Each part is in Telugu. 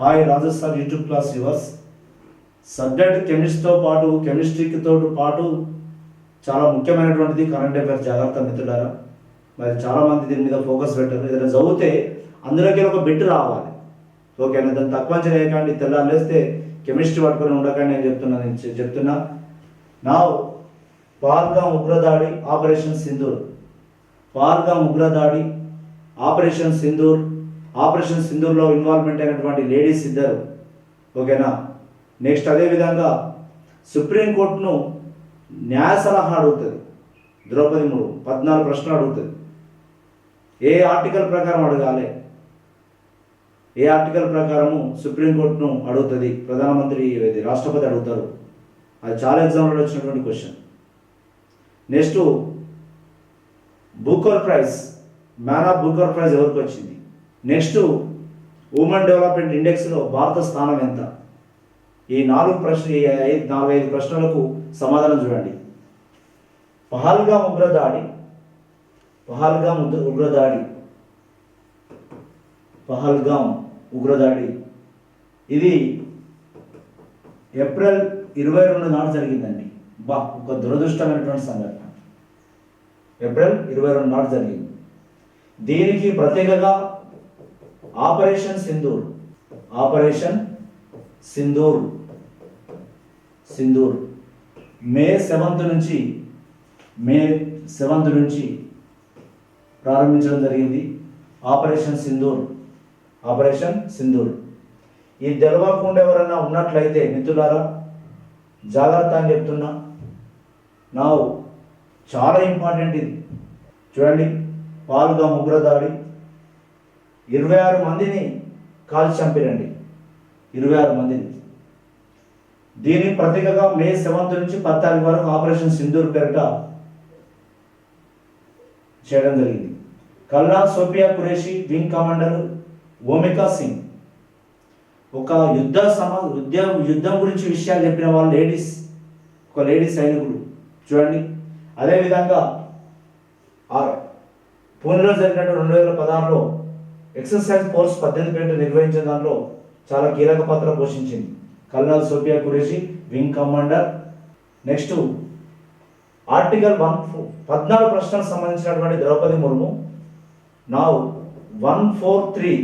Hi Rajasthan YouTube class viewers. Subject కెమిస్ట్రీతో పాటు చాలా ముఖ్యమైనటువంటిది కరెంట్ అఫైర్స్. జాగ్రత్త మిత్రులారా, మరి చాలామంది దీని మీద ఫోకస్ పెట్టారు. ఏదైనా చదివితే అందులోకి ఒక బిట్ రావాలి, ఓకేనా? దాన్ని తక్కువ చేయకండి. తెల్లారేస్తే కెమిస్ట్రీ పట్టుకొని ఉండకండి అని చెప్తున్నా. నా పహల్గామ్ ఉగ్రదాడి ఆపరేషన్ సింధూర్, పహల్గామ్ ఉగ్రదాడి ఆపరేషన్ సింధూర్లో ఇన్వాల్వ్మెంట్ అయినటువంటి లేడీస్ ఇద్దరు, ఓకేనా? నెక్స్ట్ అదేవిధంగా సుప్రీంకోర్టును న్యాయ సలహా అడుగుతుంది ద్రౌపది ముర్ము. 14 ప్రశ్నలు అడుగుతుంది. ఏ ఆర్టికల్ ప్రకారం అడగాలి? ఏ ఆర్టికల్ ప్రకారము సుప్రీంకోర్టును అడుగుతుంది? ప్రధానమంత్రి రాష్ట్రపతి అడుగుతారు. అది చాలా ఎగ్జామ్లో వచ్చినటువంటి question. Next Booker prize, man of Booker prize ఎవరికి వచ్చింది? నెక్స్ట్ ఉమెన్ డెవలప్మెంట్ ఇండెక్స్లో భారత స్థానం ఎంత? ఈ 4-5 ప్రశ్నలకు సమాధానం చూడండి. పహల్గామ్ ఉగ్రదాడి ఇది ఏప్రిల్ 22 నాడు జరిగిందండి. ఒక దురదృష్టమైనటువంటి సంఘటన. ఏప్రిల్ 22 నాడు జరిగింది. దీనికి ప్రత్యేకంగా ఆపరేషన్ సింధూర్ మే 7 నుంచి ప్రారంభించడం జరిగింది. ఆపరేషన్ సింధూర్. ఇది తెలవకుండా ఎవరైనా ఉన్నట్లయితే మిత్రులారా జాగ్రత్త అని చెప్తున్నా. నా చాలా ఇంపార్టెంట్ ఇది. చూడండి, పహల్గామ్ ఉగ్రదాడి 26 మందిని కాల్చి చంపారండి. 26 మందిని. దీని ప్రత్యేకంగా మే 7 నుంచి 10 తారీఖు వరకు ఆపరేషన్ సింధూర్ పేరిట చేయడం జరిగింది. Colonel Sofiya Qureshi, wing commander Vyomika Singh, ఒక యుద్ధం గురించి విషయాలు చెప్పిన వాళ్ళు ఒక లేడీ సైనికులు. చూడండి, అదేవిధంగా పూణేలో జరిగినట్టు 2016లో ఎక్సర్సైజ్ ఫోర్స్ 18 పేట నిర్వహించిన దాంట్లో చాలా కీలక పాత్ర పోషించింది. Colonel Sofiya Qureshi, wing commander. Next article 14 ప్రశ్నలకు సంబంధించినటువంటి ద్రౌపది ముర్ము. నా 143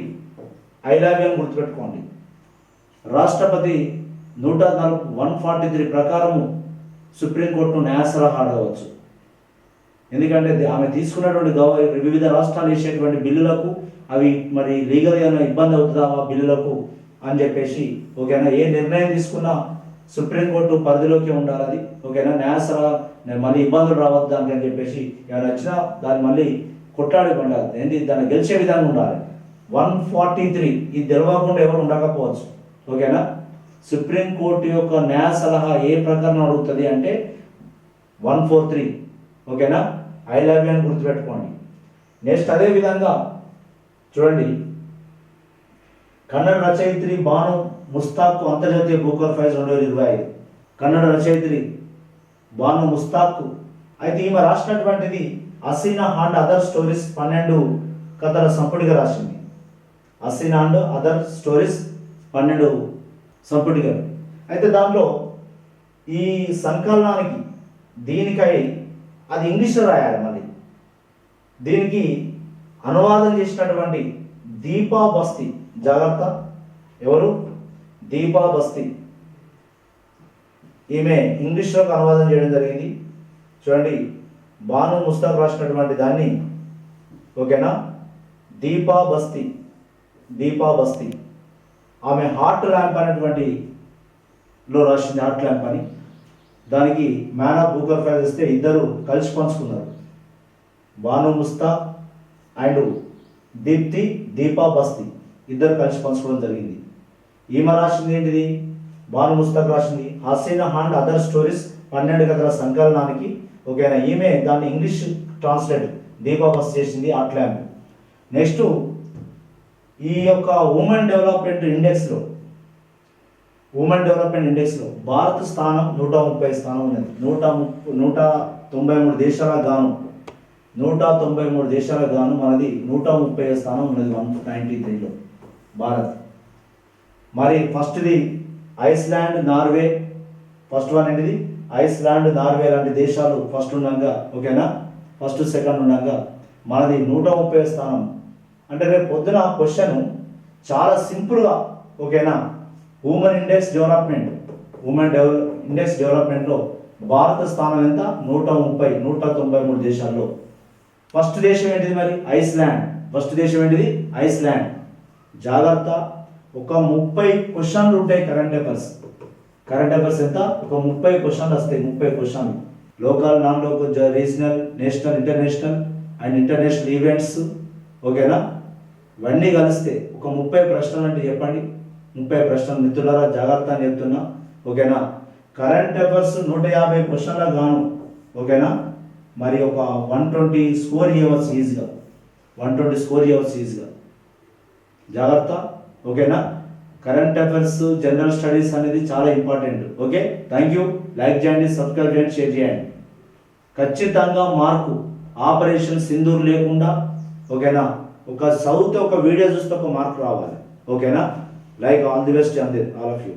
ఐ లవ్ యూ అని గుర్తుపెట్టుకోండి. రాష్ట్రపతి 143 ప్రకారము సుప్రీంకోర్టును న్యాయ సలహా అడగవచ్చు. ఎందుకంటే ఆమె తీసుకున్నటువంటి వివిధ రాష్ట్రాలు వేసేటువంటి బిల్లులకు అవి మరి లీగల్ ఏమైనా ఇబ్బంది అవుతుందా ఆ బిల్లులకు అని చెప్పేసి, ఓకేనా? ఏ నిర్ణయం తీసుకున్నా సుప్రీంకోర్టు పరిధిలోకి ఉండాలి అది, ఓకేనా? న్యాయ సలహా మళ్ళీ ఇబ్బందులు రావద్దు దానికి అని చెప్పేసి ఏమైనా వచ్చినా దాన్ని మళ్ళీ కొట్లాడి ఉండాలి. ఏంటి, దాన్ని గెలిచే విధంగా ఉండాలి. 143 ఇది తెలవకుండా ఎవరు ఉండకపోవచ్చు, ఓకేనా? సుప్రీంకోర్టు యొక్క న్యాయ సలహా ఏ ప్రకారం అడుగుతుంది అంటే 143, ఓకేనా? ఐ లవ్ యూ అని గుర్తుపెట్టుకోండి. నెక్స్ట్ అదేవిధంగా చూడండి, కన్నడ రచయిత్రి బాను ముస్తాక్ అంతర్జాతీయ బుకర్ ప్రైజ్ 2025. కన్నడ రచయిత్రి బాను ముస్తాక్. అయితే ఈమె రాసినటువంటిది హసీనా అండ్ అదర్ స్టోరీస్ 12 కథల సంపుటిగా రాసింది. హసీనా అండ్ అదర్ స్టోరీస్ 12 సంపుటిగా. అయితే దాంట్లో ఈ సంకలనానికి దీనికై అది ఇంగ్లీష్లో రాయాలి. మళ్ళీ దీనికి అనువాదం చేసినటువంటి దీపా బస్తీ. జాగ్రత్త, ఎవరు? దీపా బస్తీ. ఈమె ఇంగ్లీష్లోకి అనువాదం చేయడం జరిగింది. చూడండి, బాను ముస్తాక్ రాసినటువంటి దాన్ని, ఓకేనా? దీపా బస్తీ. ఆమె హార్ట్ ల్యాంప్ అనేటువంటి లో రాసింది. హార్ట్ ల్యాంప్ అని. దానికి మ్యాన్ ఆఫ్ బుకర్ ప్రైజ్ ఇస్తే ఇద్దరు కలిసి పంచుకున్నారు. బాను ముస్తాక్ అండ్ దీపా బస్తీ ఇద్దరు కలిసి పంచుకోవడం జరిగింది. ఈమె రాసింది ఏంటిది? బాను ముస్తాక్ రాసింది హసీనా అండ్ అదర్ స్టోరీస్ 12 కథల సంకలనానికి, ఓకేనా? ఈమె దాన్ని ఇంగ్లీష్ ట్రాన్స్లేట్ దీపా బస్తీ చేసింది, హార్ట్ ల్యాంప్. నెక్స్ట్ ఈ యొక్క ఉమెన్ డెవలప్మెంట్ ఇండెక్స్లో భారత స్థానం 130 స్థానం ఉన్నది. 193 దేశాలకు గాను మనది 130 స్థానం ఉన్నది. 193లో భారత్. మరి ఫస్ట్ది ఐస్లాండ్, నార్వే. ఫస్ట్ వన్ ఏంటిది? ఐస్లాండ్, నార్వే లాంటి దేశాలు ఫస్ట్ ఉండగా, ఓకేనా, ఫస్ట్ సెకండ్ ఉండగా మనది 130 స్థానం. అంటే రేపు పొద్దున క్వశ్చన్ చాలా సింపుల్గా, ఓకేనా, హ్యూమన్ ఇండెక్స్ డెవలప్మెంట్లో భారత స్థానం ఎంత? 193 దేశాల్లో. ఫస్ట్ దేశం ఏంటిది మరి? ఐస్లాండ్. ఫస్ట్ దేశం ఏంటిది? ఐస్లాండ్. జాగ్రత్త, ఒక 30 క్వశ్చన్లు ఉంటాయి కరెంట్ అఫైర్స్ ఎంత? ఒక 30 క్వశ్చన్లు వస్తాయి. 30 క్వశ్చన్లు, local, non local, regional, national, international events, ఓకేనా, ఇవన్నీ కలిస్తే ఒక 30 ప్రశ్నలు అంటే చెప్పండి. 30 ప్రశ్నలు మిత్రులారా, జాగ్రత్త అని చెప్తున్నా, ఓకేనా. కరెంట్ అఫైర్స్ 150 క్వశ్చన్లకు గాను, ఓకేనా, మరి ఒక 120 స్కోర్ చేయవచ్చు ఈజీగా. 120 స్కోర్ చేయవచ్చు ఈజీగా. జాగ్రత్త, ఓకేనా. కరెంట్ అఫైర్స్, జనరల్ స్టడీస్ అనేది చాలా important. Okay, thank you. Like చేయండి, సబ్స్క్రైబ్ చేయండి, షేర్ చేయండి. ఖచ్చితంగా మార్కు ఆపరేషన్ సింధూర్ లేకుండా, ఓకేనా, ఒక చదివితే, ఒక వీడియో చూస్తే ఒక మార్క్ రావాలి. ఓకేనా. Like all the best all of you.